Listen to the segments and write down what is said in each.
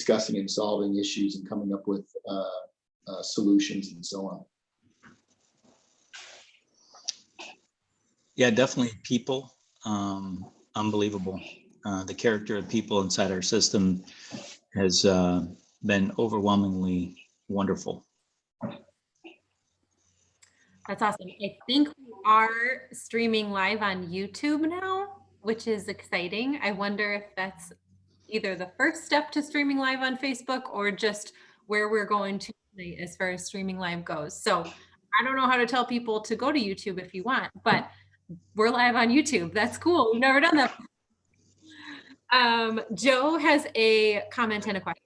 discussing and solving issues and coming up with solutions and so on. Yeah, definitely people. Unbelievable. The character of people inside our system has been overwhelmingly wonderful. That's awesome. I think we are streaming live on YouTube now, which is exciting. I wonder if that's either the first step to streaming live on Facebook or just where we're going to as far as streaming live goes. So I don't know how to tell people to go to YouTube if you want, but we're live on YouTube. That's cool. We've never done that. Joe has a comment and a question.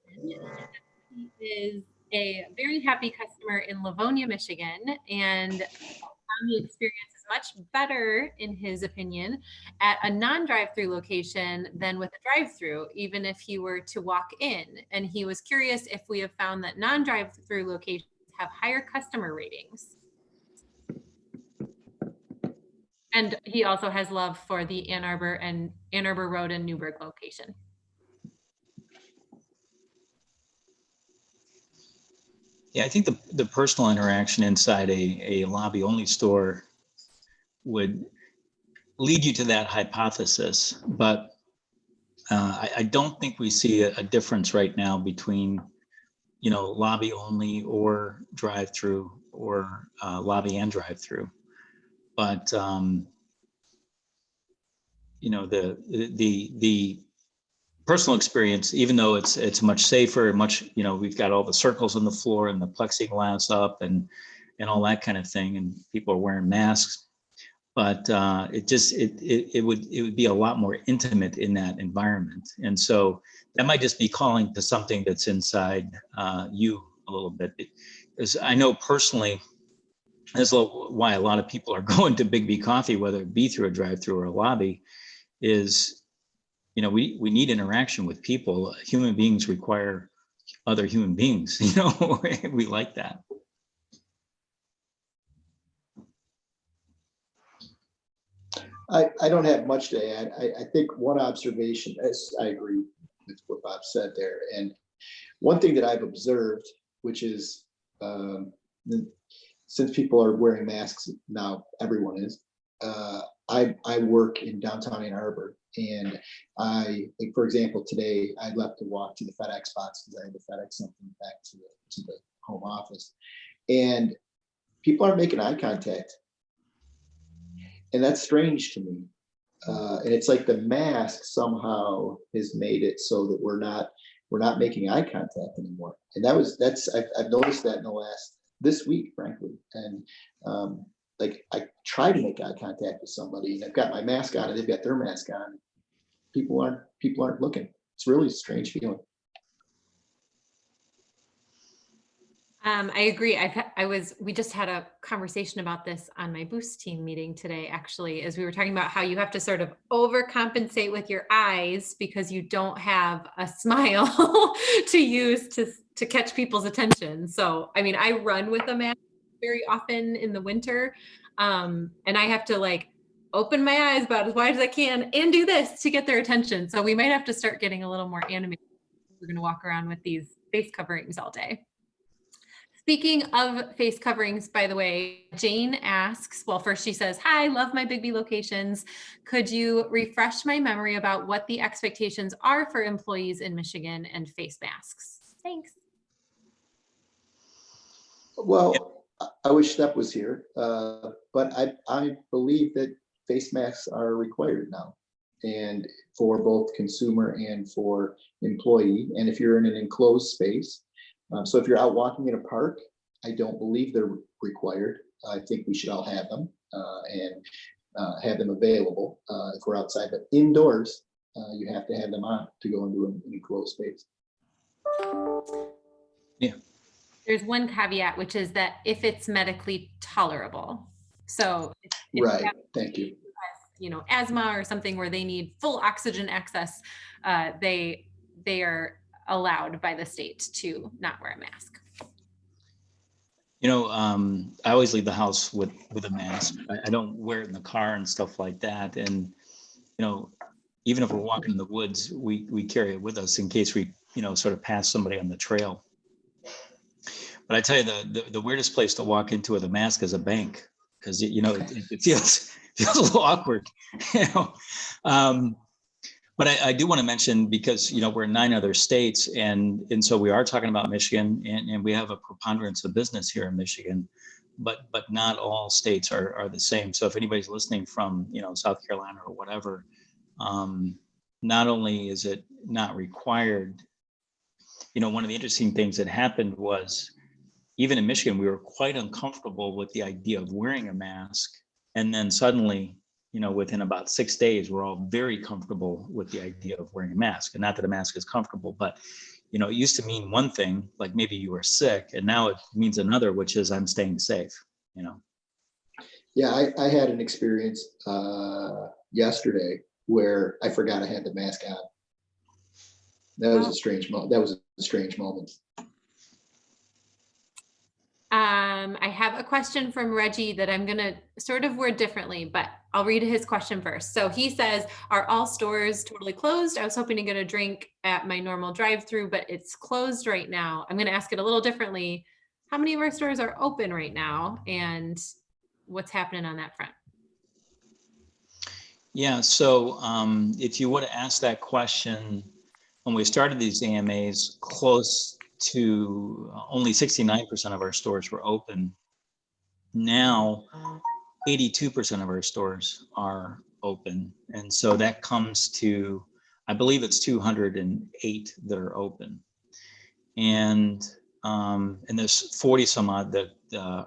He is a very happy customer in Livonia, Michigan, and found the experience is much better, in his opinion, at a non-drive-through location than with a drive-through, even if he were to walk in. And he was curious if we have found that non-drive-through locations have higher customer ratings. And he also has love for the Ann Arbor Road and Newburgh location. Yeah, I think the personal interaction inside a lobby only store would lead you to that hypothesis, but I don't think we see a difference right now between, you know, lobby only or drive-through or lobby and drive-through. But you know, the personal experience, even though it's much safer, much, you know, we've got all the circles on the floor and the plexiglass up and all that kind of thing, and people are wearing masks, but it would be a lot more intimate in that environment. And so that might just be calling to something that's inside you a little bit. Because I know personally, that's why a lot of people are going to BIGGBY Coffee, whether it be through a drive-through or a lobby, is, you know, we need interaction with people. Human beings require other human beings, you know. We like that. I don't have much to add. I think one observation, as I agree with what Bob said there, and one thing that I've observed, which is since people are wearing masks now, everyone is. I work in downtown Ann Arbor, and like, for example, today I left to walk to the FedEx box because I had to FedEx something back to the home office, and people aren't making eye contact, and that's strange to me. And it's like the mask somehow has made it so that we're not making eye contact anymore, and I've noticed that in this week, frankly, and like I try to make eye contact with somebody, and I've got my mask on, and they've got their mask on. People aren't looking. It's really a strange feeling. I agree. We just had a conversation about this on my Boost team meeting today, actually, as we were talking about how you have to sort of overcompensate with your eyes because you don't have a smile to use to catch people's attention. So, I mean, I run with a mask very often in the winter, and I have to like open my eyes about as wide as I can and do this to get their attention. So we might have to start getting a little more animated. We're going to walk around with these face coverings all day. Speaking of face coverings, by the way, Jane asks, well, first she says, hi, love my BIGGBY locations. Could you refresh my memory about what the expectations are for employees in Michigan and face masks? Thanks. Well, I wish Steph was here, but I believe that face masks are required now, and for both consumer and for employee. And if you're in an enclosed space, so if you're out walking in a park, I don't believe they're required. I think we should all have them and have them available if we're outside. But indoors, you have to have them on to go into an enclosed space. Yeah. There's one caveat, which is that if it's medically tolerable. So if right, thank you. You know, asthma or something where they need full oxygen access, they are allowed by the state to not wear a mask. You know, I always leave the house with a mask. I don't wear it in the car and stuff like that. And, you know, even if we're walking in the woods, we carry it with us in case we sort of pass somebody on the trail. But I tell you, the weirdest place to walk into with a mask is a bank, because it feels a little awkward, But I do want to mention, because we're in 9 other states, and so we are talking about Michigan, and we have a preponderance of business here in Michigan, but not all states are the same. So if anybody's listening from South Carolina or whatever, not only is it not required, one of the interesting things that happened was, even in Michigan, we were quite uncomfortable with the idea of wearing a mask, and then suddenly, within about 6 days, we're all very comfortable with the idea of wearing a mask. And not that a mask is comfortable, but it used to mean one thing, like maybe you were sick, and now it means another, which is I'm staying safe. Yeah, I had an experience yesterday where I forgot I had the mask on. That was a strange moment. That was a strange moment. I have a question from Reggie that I'm going to sort of word differently, but I'll read his question first. So he says, are all stores totally closed? I was hoping to get a drink at my normal drive-through, but it's closed right now. I'm going to ask it a little differently. How many of our stores are open right now, and what's happening on that front? Yeah, so if you would have asked that question when we started these AMAs, close to only 69% of our stores were open. Now, 82% of our stores are open. And so that comes to, I believe it's 208 that are open. And there's 40 some odd that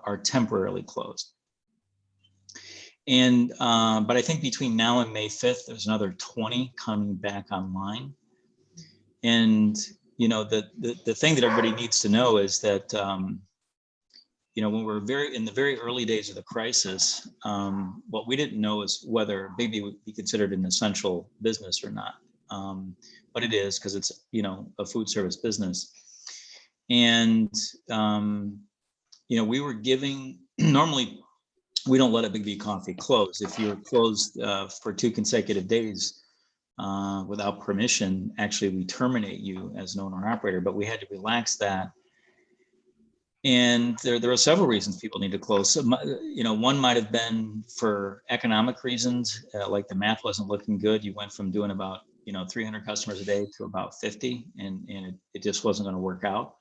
are temporarily closed. And, but I think between now and May 5th, there's another 20 coming back online. And, the thing that everybody needs to know is that, when we're in the very early days of the crisis, what we didn't know is whether BIGGBY would be considered an essential business or not. But it is, because it's, a food service business. And, we were giving, normally we don't let a BIGGBY coffee close. If you're closed for 2 consecutive days without permission, actually we terminate you as an owner operator, but we had to relax that. And there are several reasons people need to close. So, one might have been for economic reasons, like the math wasn't looking good. You went from doing about 300 customers a day to about 50, and it just wasn't going to work out.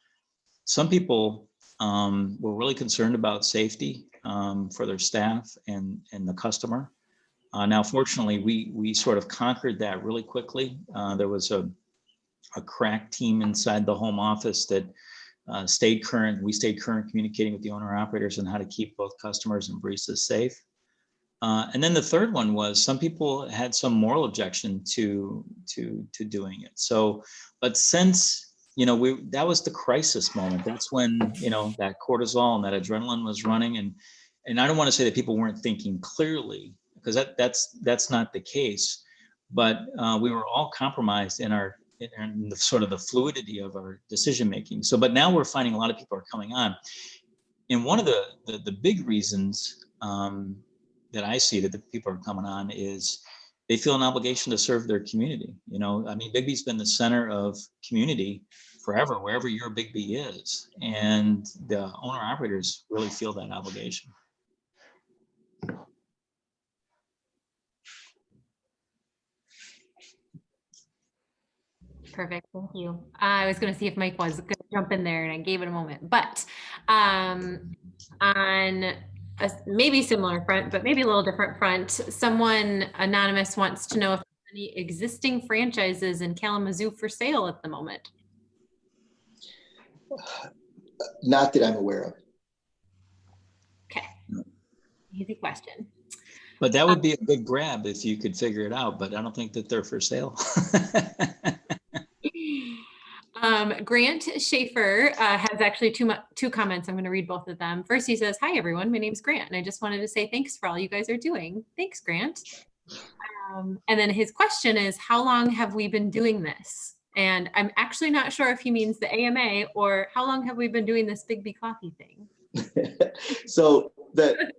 Some people were really concerned about safety for their staff and the customer. Now, fortunately, we sort of conquered that really quickly. There was a crack team inside the home office that stayed current. We stayed current communicating with the owner operators on how to keep both customers and baristas safe. And then the third one was, some people had some moral objection to doing it. So, but since, that was the crisis moment. That's when, that cortisol and that adrenaline was running. And I don't want to say that people weren't thinking clearly, because that's not the case, but we were all compromised in the sort of the fluidity of our decision making. So, but now we're finding a lot of people are coming on. And one of the big reasons that I see that the people are coming on is they feel an obligation to serve their community. BIGGBY's been the center of community forever, wherever your BIGGBY is. And the owner operators really feel that obligation. Perfect. Thank you. I was going to see if Mike was going to jump in there, and I gave it a moment. But on a maybe similar front, but maybe a little different front, someone anonymous wants to know if there's any existing franchises in Kalamazoo for sale at the moment. Not that I'm aware of. Okay. Easy question. But that would be a good grab if you could figure it out, but I don't think that they're for sale. Grant Schaefer has actually two comments. I'm going to read both of them. First, he says, "Hi, everyone. My name's Grant, and I just wanted to say thanks for all you guys are doing." Thanks, Grant. And then his question is, how long have we been doing this? And I'm actually not sure if he means the AMA or how long have we been doing this BIGGBY coffee thing? So the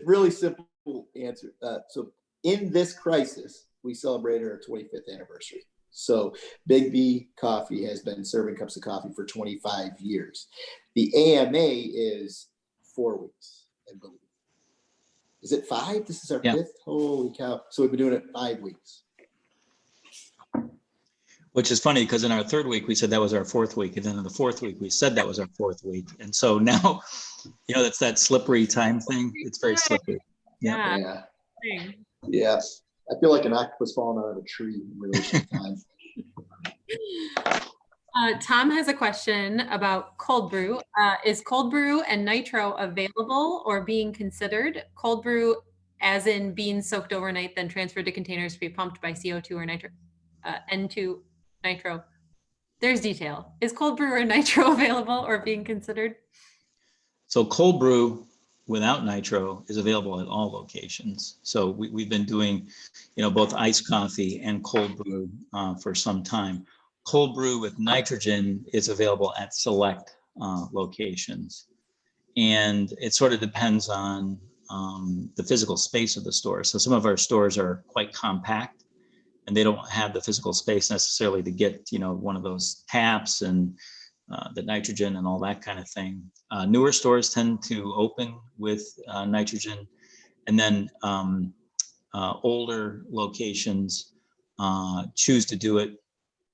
really simple answer. So in this crisis, we celebrated our 25th anniversary. So BIGGBY Coffee has been serving cups of coffee for 25 years. The AMA is 4 weeks, I believe. Is it 5? This is our 5th? Holy cow. So we've been doing it 5 weeks. Which is funny because in our 3rd week, we said that was our 4th week. And then in the 4th week, we said that was our 4th week. And so now, that's that slippery time thing. It's very slippery. Yeah. Yeah. I feel like an octopus falling out of a tree in relation to time. Tom has a question about cold brew. Is cold brew and nitro available or being considered? Cold brew as in beans soaked overnight, then transferred to containers to be pumped by CO2 or nitro, N2 nitro. There's detail. Is cold brew or nitro available or being considered? So cold brew without nitro is available at all locations. So we've been doing, both iced coffee and cold brew for some time. Cold brew with nitrogen is available at select locations. And it sort of depends on the physical space of the store. So some of our stores are quite compact and they don't have the physical space necessarily to get, one of those taps and the nitrogen and all that kind of thing. Newer stores tend to open with nitrogen, and then older locations choose to do it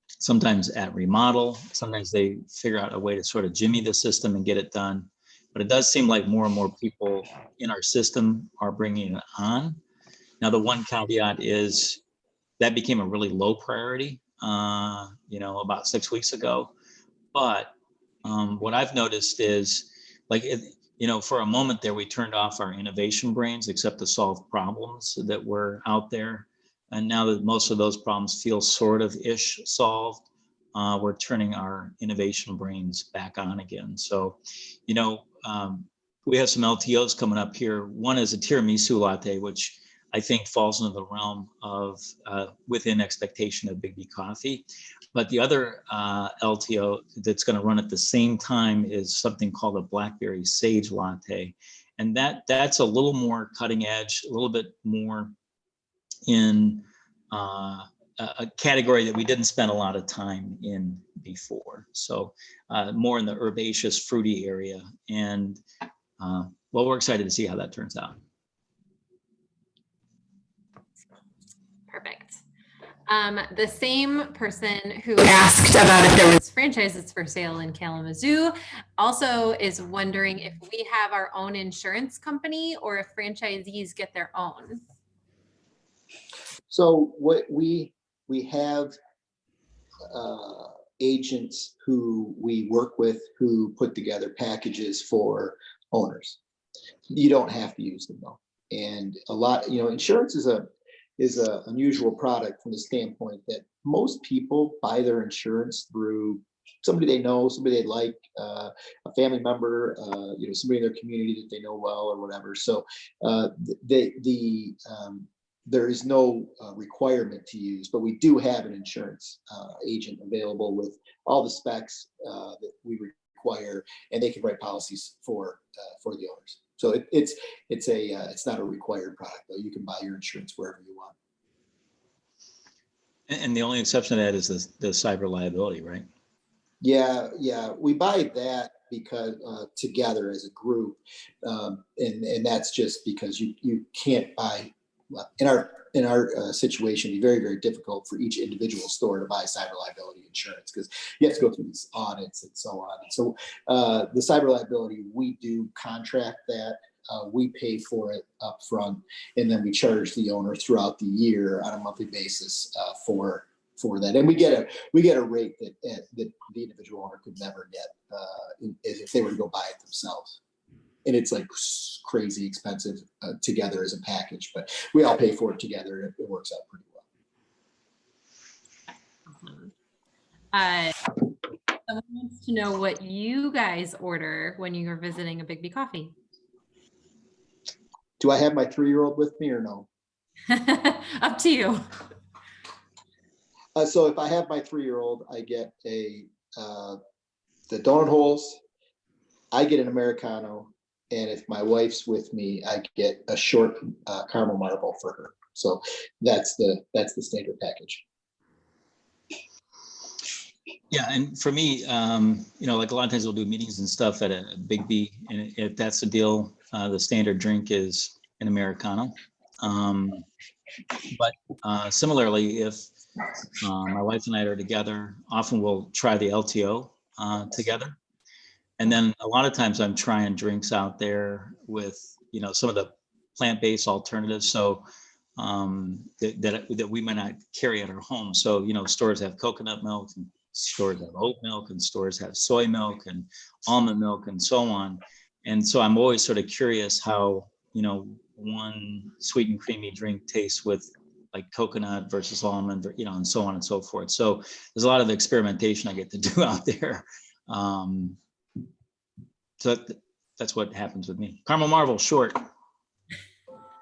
sometimes at remodel. Sometimes they figure out a way to sort of jimmy the system and get it done. But it does seem like more and more people in our system are bringing it on. Now, the one caveat is that became a really low priority, about 6 weeks ago. But what I've noticed is, for a moment there, we turned off our innovation brains, except to solve problems that were out there. And now that most of those problems feel sort of ish solved, we're turning our innovation brains back on again. So, we have some LTOs coming up here. One is a tiramisu latte, which I think falls into the realm of within expectation of BIGGBY Coffee. But the other LTO that's going to run at the same time is something called a blackberry sage latte. And that's a little more cutting edge, a little bit more in a category that we didn't spend a lot of time in before. So more in the herbaceous, fruity area. And we're excited to see how that turns out. Perfect. The same person who asked about if there was franchises for sale in Kalamazoo also is wondering if we have our own insurance company or if franchisees get their own. So what we have agents who we work with who put together packages for owners. You don't have to use them though. And a lot, insurance is a unusual product from the standpoint that most people buy their insurance through somebody they know, somebody they like, a family member, somebody in their community that they know well or whatever. So there is no requirement to use, but we do have an insurance agent available with all the specs that we require, and they can write policies for the owners. So it's not a required product though. You can buy your insurance wherever you want. And the only exception to that is the cyber liability, right? Yeah, we buy that because together as a group, and that's just because you can't buy. In our situation, it'd be very, very difficult for each individual store to buy cyber liability insurance because you have to go through these audits and so on. And so the cyber liability, we do contract that. We pay for it up front, and then we charge the owner throughout the year on a monthly basis for that. And we get a rate that the individual owner could never get if they were to go buy it themselves. And it's like crazy expensive together as a package, but we all pay for it together and it works out pretty well. Someone wants to know what you guys order when you're visiting a BIGGBY Coffee. Do I have my 3-year-old with me or no? Up to you. So if I have my 3-year-old, I get the donut holes. I get an Americano. And if my wife's with me, I get a short caramel marble for her. So that's the standard package. Yeah, and for me, like a lot of times we'll do meetings and stuff at a BIGGBY, and if that's the deal, the standard drink is an Americano. But similarly, if my wife and I are together, often we'll try the LTO together. And then a lot of times I'm trying drinks out there with, some of the plant-based alternatives. So that we might not carry at our home. So, stores have coconut milk, and stores have oat milk, and stores have soy milk and almond milk and so on. And so I'm always sort of curious how, one sweet and creamy drink tastes with like coconut versus almond, and so on and so forth. So there's a lot of experimentation I get to do out there. So that's what happens with me. Caramel Marvel, short.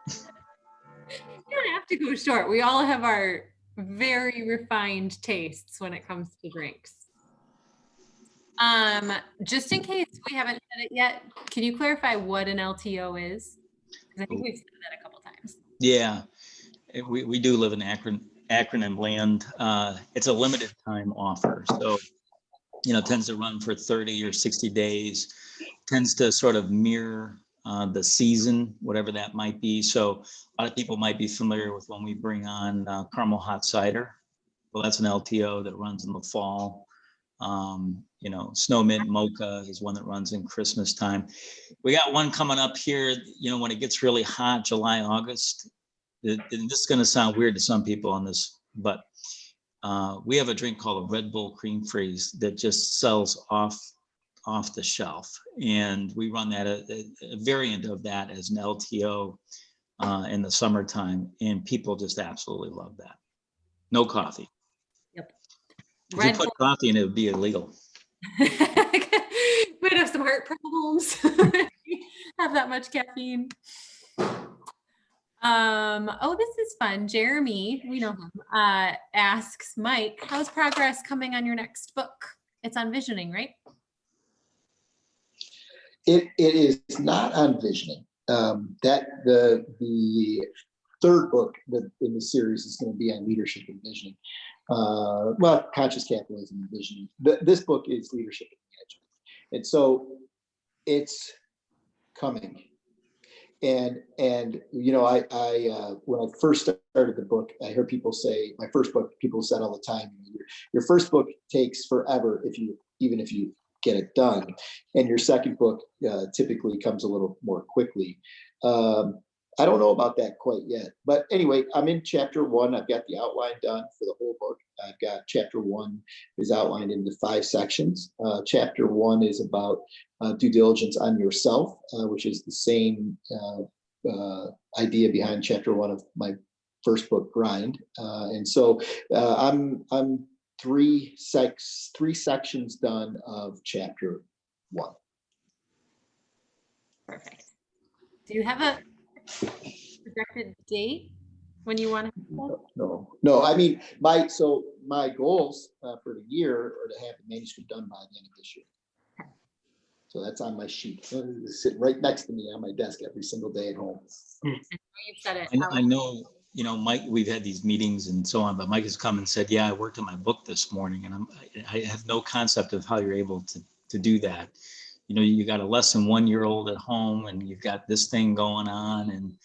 You don't have to go short. We all have our very refined tastes when it comes to drinks. Just in case we haven't said it yet, can you clarify what an LTO is? Because I think we've said that a couple times. Yeah, we do live in acronym land. It's a limited time offer. So, tends to run for 30 or 60 days, tends to sort of mirror the season, whatever that might be. So a lot of people might be familiar with when we bring on caramel hot cider. Well, that's an LTO that runs in the fall. Snow mint mocha is one that runs in Christmas time. We got one coming up here, when it gets really hot, July, August. And this is going to sound weird to some people on this, but we have a drink called a Red Bull Cream Freeze that just sells off the shelf. And we run that, a variant of that as an LTO in the summertime. And people just absolutely love that. No coffee. Yep. If you put coffee in it, would be illegal. Might have some heart problems. Have that much caffeine. This is fun. Jeremy, we know him, asks Mike, how's progress coming on your next book? It's on visioning, right? It is not on visioning. That the third book in the series is going to be on leadership and visioning. Conscious capitalism and visioning. This book is leadership and management, and so it's coming. And I when I first started the book, I heard people say, my first book, people said all the time, your first book takes forever even if you get it done, and your second book typically comes a little more quickly. I don't know about that quite yet, but anyway, I'm in chapter 1. I've got the outline done for the whole book. I've got chapter 1 is outlined into 5 sections. Chapter 1 is about due diligence on yourself, which is the same idea behind chapter 1 of my first book, Grind. And so I'm 3 sections done of chapter 1. Perfect. Do you have a projected date when you want to? No. I mean, my goals for the year are to have the manuscript done by the end of this year. So that's on my sheet. It's sitting right next to me on my desk every single day at home. You've said it. I know, Mike, we've had these meetings and so on, but Mike has come and said, yeah, I worked on my book this morning, and I have no concept of how you're able to do that. You got a less than 1-year-old at home, and you've got this thing going on, and,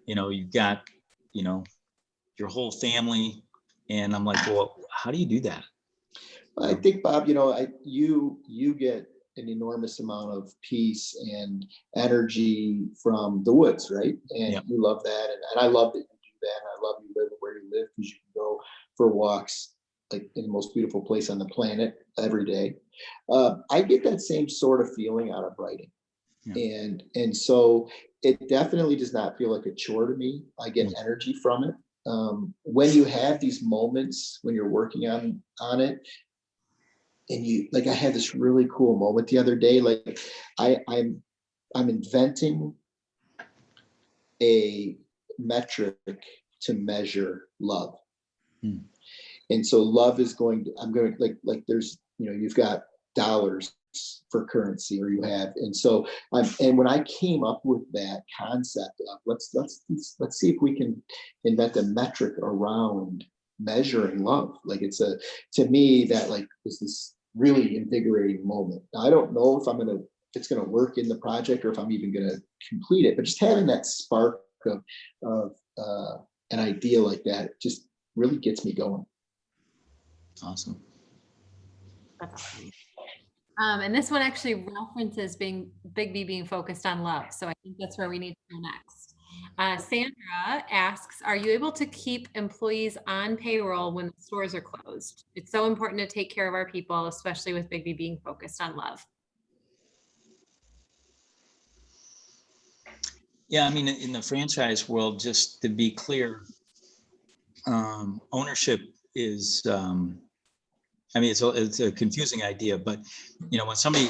you've got, your whole family. And I'm like, well, how do you do that? I think, Bob, you get an enormous amount of peace and energy from the woods, right? And you love that. And I love that you do that. And I love you live where you live, because you can go for walks like in the most beautiful place on the planet every day. I get that same sort of feeling out of writing. Yeah. And so it definitely does not feel like a chore to me. I get energy from it. When you have these moments when you're working on it, and I had this really cool moment the other day. Like I'm inventing a metric to measure love. And so love is there's, you've got dollars for currency, or you have. And so and when I came up with that concept of let's see if we can invent a metric around measuring love. Like to me, that like was this really invigorating moment. Now, I don't know if it's gonna work in the project or if I'm even gonna complete it, but just having that spark of an idea like that just really gets me going. Awesome. That's awesome. And this one actually references BIGGBY being focused on love. So I think that's where we need to go next. Sandra asks, are you able to keep employees on payroll when the stores are closed? It's so important to take care of our people, especially with BIGGBY being focused on love. Yeah, I mean, in the franchise world, just to be clear, ownership is, I mean, it's a confusing idea, but when somebody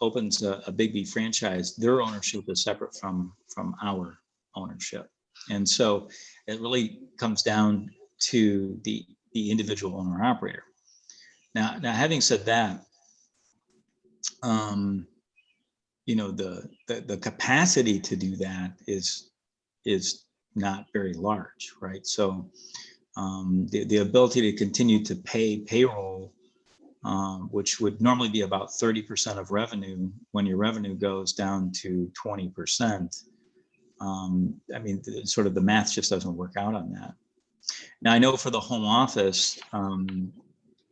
opens a BIGGBY franchise, their ownership is separate from our ownership, and so it really comes down to the individual owner operator. Now, having said that, the capacity to do that is not very large, right? So the ability to continue to pay payroll, which would normally be about 30% of revenue, when your revenue goes down to 20%, I mean, sort of the math just doesn't work out on that. Now, I know for the home office,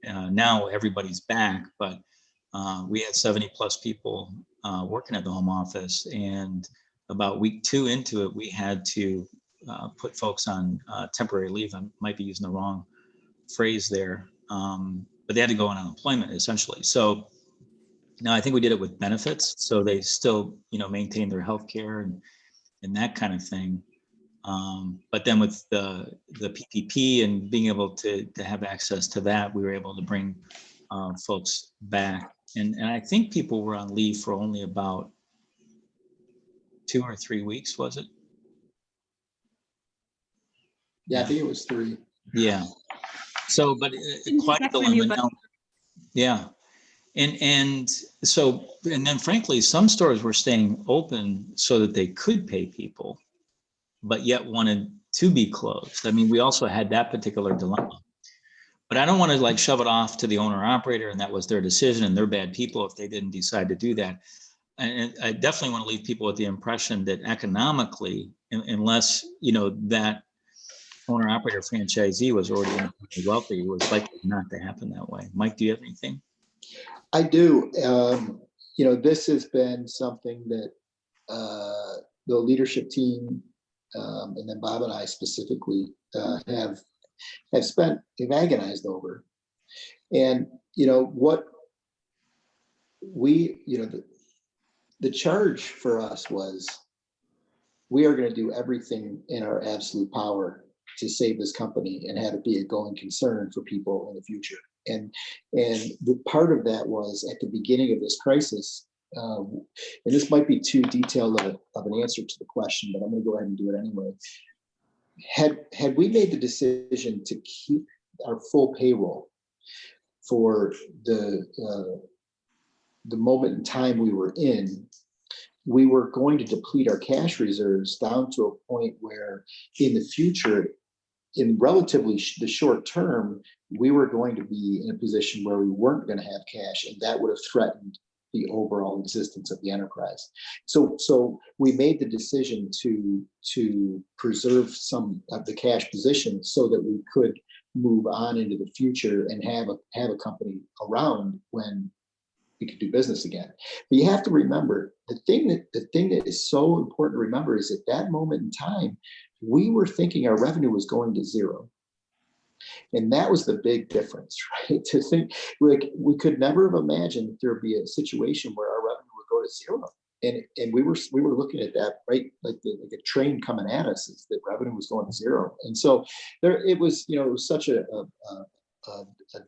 now everybody's back, but we had 70 plus people working at the home office, and about week 2 into it, we had to put folks on temporary leave. I might be using the wrong phrase there, but they had to go on unemployment essentially. So now I think we did it with benefits, so they still maintain their health care and that kind of thing. But then with the PPP and being able to have access to that, we were able to bring folks back. And I think people were on leave for only about 2 or 3 weeks, was it? Yeah, I think it was 3. Yeah. So, but quite a dilemma now. Yeah. And so, and then frankly, some stores were staying open so that they could pay people, but yet wanted to be closed. I mean, we also had that particular dilemma. But I don't want to like shove it off to the owner operator, and that was their decision, and they're bad people if they didn't decide to do that. And I definitely want to leave people with the impression that economically, unless that owner operator franchisee was already wealthy, it was likely not to happen that way. Mike, do you have anything? I do. This has been something that the leadership team, and then Bob and I specifically, have agonized over. And what we, the charge for us was, we are going to do everything in our absolute power to save this company and have it be a going concern for people in the future. And the part of that was at the beginning of this crisis, and this might be too detailed of an answer to the question, but I'm going to go ahead and do it anyway. Had we made the decision to keep our full payroll for the moment in time we were in, we were going to deplete our cash reserves down to a point where in the future, in relatively the short term, we were going to be in a position where we weren't going to have cash, and that would have threatened the overall existence of the enterprise. So we made the decision to preserve some of the cash position so that we could move on into the future and have a company around when we could do business again. But you have to remember, the thing that is so important to remember is at that moment in time, we were thinking our revenue was going to 0. And that was the big difference, right? To think, like, we could never have imagined there would be a situation where our revenue would go to 0. And we were looking at that, right? Like a train coming at us, is that revenue was going to 0. And so it was such a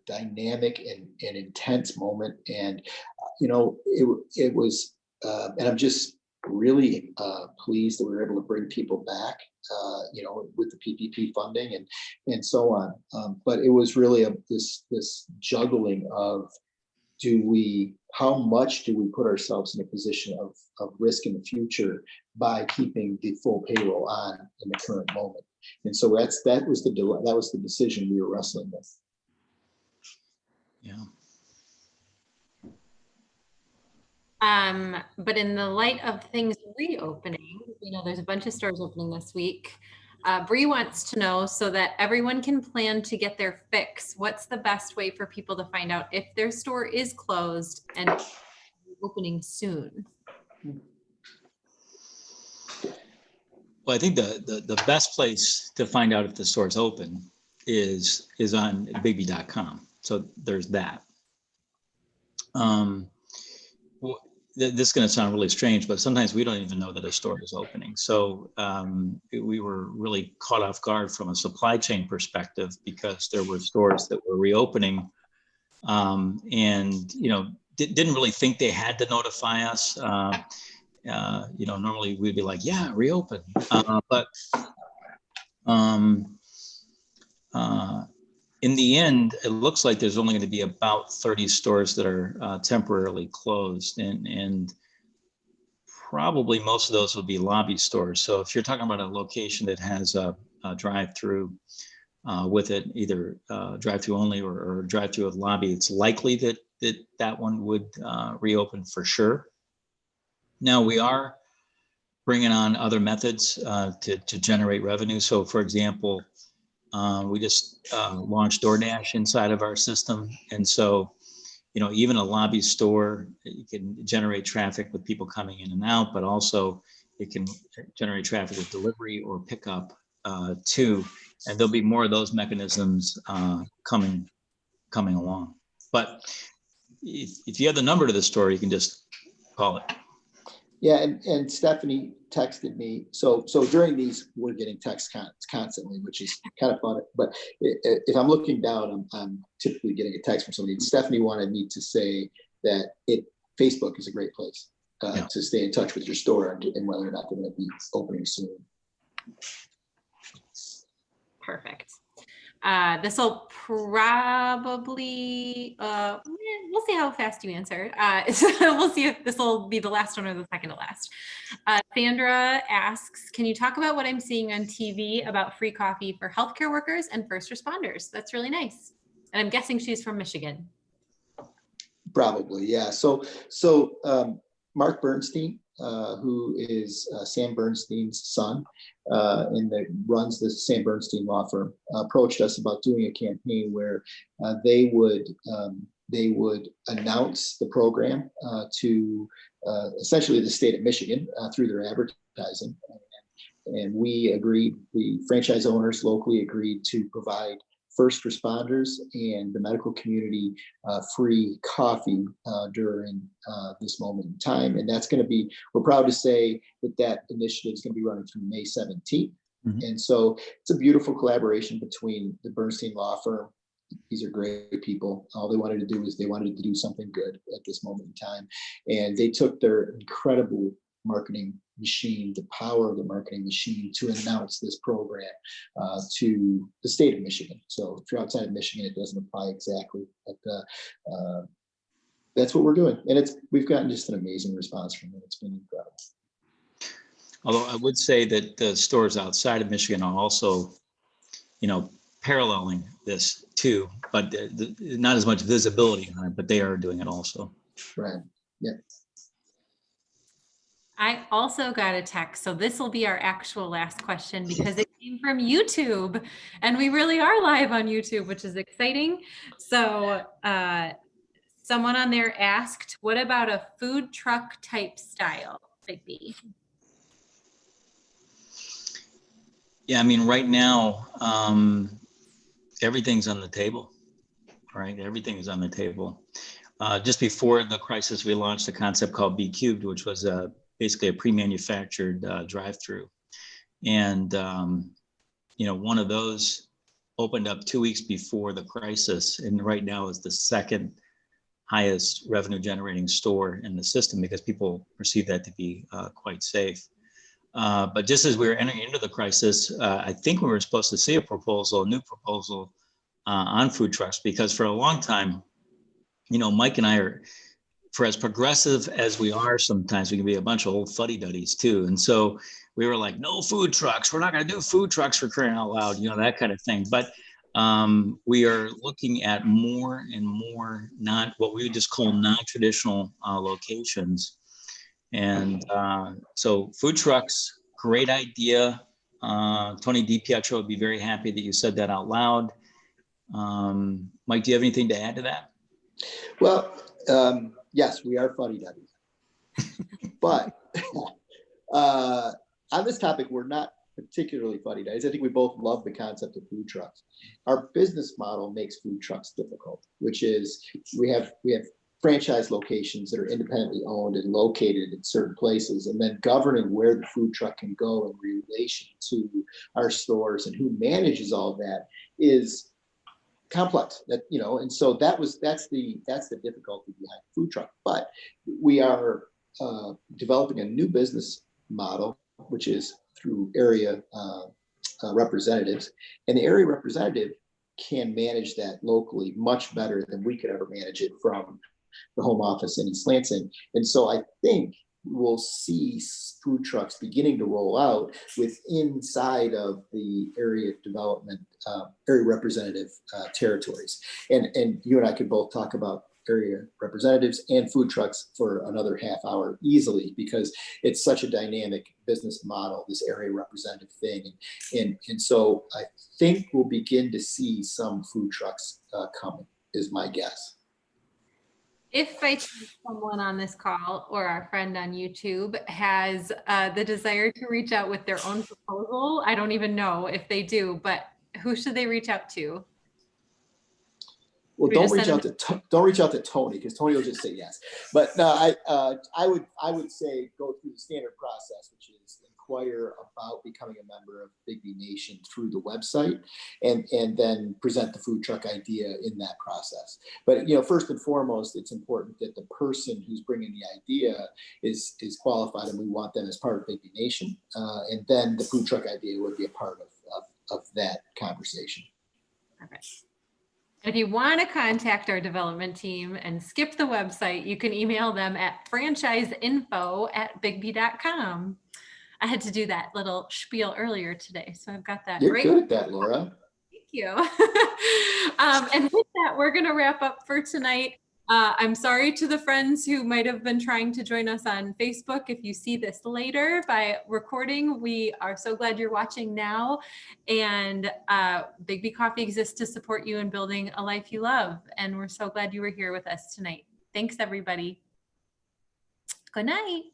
dynamic and intense moment. And, it was, and I'm just really pleased that we were able to bring people back, with the PPP funding and so on. But it was really this juggling of, how much do we put ourselves in a position of risk in the future by keeping the full payroll on in the current moment? And so that was the decision we were wrestling with. Yeah. But in the light of things reopening, there's a bunch of stores opening this week. Bree wants to know, so that everyone can plan to get their fix, what's the best way for people to find out if their store is closed and opening soon? Well, I think the best place to find out if the store's open is on BIGGBY.com. So there's that. Well, this is going to sound really strange, but sometimes we don't even know that a store is opening. So we were really caught off guard from a supply chain perspective, because there were stores that were reopening, and didn't really think they had to notify us. Normally we'd be like, yeah, reopen, but in the end, it looks like there's only going to be about 30 stores that are temporarily closed, and probably most of those will be lobby stores. So if you're talking about a location that has a drive-through with it, either drive-through only or drive-through with lobby, it's likely that one would reopen for sure. Now we are bringing on other methods to generate revenue. So for example, we just launched DoorDash inside of our system. And so, even a lobby store, you can generate traffic with people coming in and out, but also it can generate traffic with delivery or pickup too. And there'll be more of those mechanisms coming along. But if you have the number to the store, you can just call it. Yeah, and Stephanie texted me. So during these, we're getting texts constantly, which is kind of fun. But if I'm looking down, I'm typically getting a text from somebody. And Stephanie wanted me to say that Facebook is a great place to stay in touch with your store and whether or not they're going to be opening soon. Perfect. This will probably, we'll see how fast you answer. We'll see if this will be the last one or the second to last. Sandra asks, can you talk about what I'm seeing on TV about free coffee for healthcare workers and first responders? That's really nice. And I'm guessing she's from Michigan. Probably, yeah. So Mark Bernstein, who is Sam Bernstein's son, and that runs the Sam Bernstein law firm, approached us about doing a campaign where they would announce the program to essentially the state of Michigan through their advertising. And we agreed, the franchise owners locally agreed to provide first responders and the medical community free coffee during this moment in time. And that's going to be, we're proud to say that initiative is going to be running through May 17th. Mm-hmm. And so it's a beautiful collaboration between the Bernstein law firm. These are great people. All they wanted to do is they wanted to do something good at this moment in time. And they took their incredible marketing machine, the power of the marketing machine, to announce this program to the state of Michigan. So if you're outside of Michigan, it doesn't apply exactly, but that's what we're doing. And we've gotten just an amazing response from it. It's been incredible. Although I would say that the stores outside of Michigan are also, paralleling this too, but not as much visibility on it, but they are doing it also. Right. Yeah. I also got a text, so this will be our actual last question because it came from YouTube, and we really are live on YouTube, which is exciting. So someone on there asked, what about a food truck type style, BIGGBY? Yeah, right now, everything's on the table, right? Everything is on the table. Just before the crisis, we launched a concept called BIGGBY, which was basically a pre-manufactured drive-through. And, one of those opened up 2 weeks before the crisis, and right now is the second highest revenue generating store in the system because people perceive that to be quite safe. But just as we were entering into the crisis, I think we were supposed to see a new proposal on food trucks, because for a long time, Mike and I for as progressive as we are, sometimes we can be a bunch of old fuddy-duddies too. And so we were like, no food trucks. We're not going to do food trucks, for crying out loud, you know, that kind of thing. But we are looking at more and more what we would just call non-traditional locations. And so food trucks, great idea. Tony DiPietro would be very happy that you said that out loud. Mike, do you have anything to add to that? Well, yes, we are fuddy-duddies. But on this topic, we're not particularly fuddy-duddies. I think we both love the concept of food trucks. Our business model makes food trucks difficult, which is we have franchise locations that are independently owned and located in certain places, and then governing where the food truck can go in relation to our stores and who manages all that is complex. That, you know, and so that's the difficulty behind the food truck. But we are developing a new business model, which is through area representatives, and the area representative can manage that locally much better than we could ever manage it from the home office in East Lansing. And so I think we'll see food trucks beginning to roll out inside of the area development, area representative territories. And you and I could both talk about area representatives and food trucks for another half hour easily, because it's such a dynamic business model, this area representative thing. And so I think we'll begin to see some food trucks coming, is my guess. If by chance someone on this call or our friend on YouTube has the desire to reach out with their own proposal, I don't even know if they do, but who should they reach out to? Well, don't reach out to Tony, because Tony will just say yes. But no, I would say go through the standard process, which is inquire about becoming a member of BIGGBY Nation through the website, and then present the food truck idea in that process. But, you know, first and foremost, it's important that the person who's bringing the idea is qualified, and we want them as part of BIGGBY Nation. And then the food truck idea would be a part of that conversation. Perfect. If you want to contact our development team and skip the website, you can email them at franchiseinfo@biggby.com. I had to do that little spiel earlier today, so I've got that. You're good at that, Laura. Thank you. And with that, we're going to wrap up for tonight. I'm sorry to the friends who might have been trying to join us on Facebook. If you see this later by recording, we are so glad you're watching now. And BIGGBY Coffee exists to support you in building a life you love. And we're so glad you were here with us tonight. Thanks, everybody. Good night.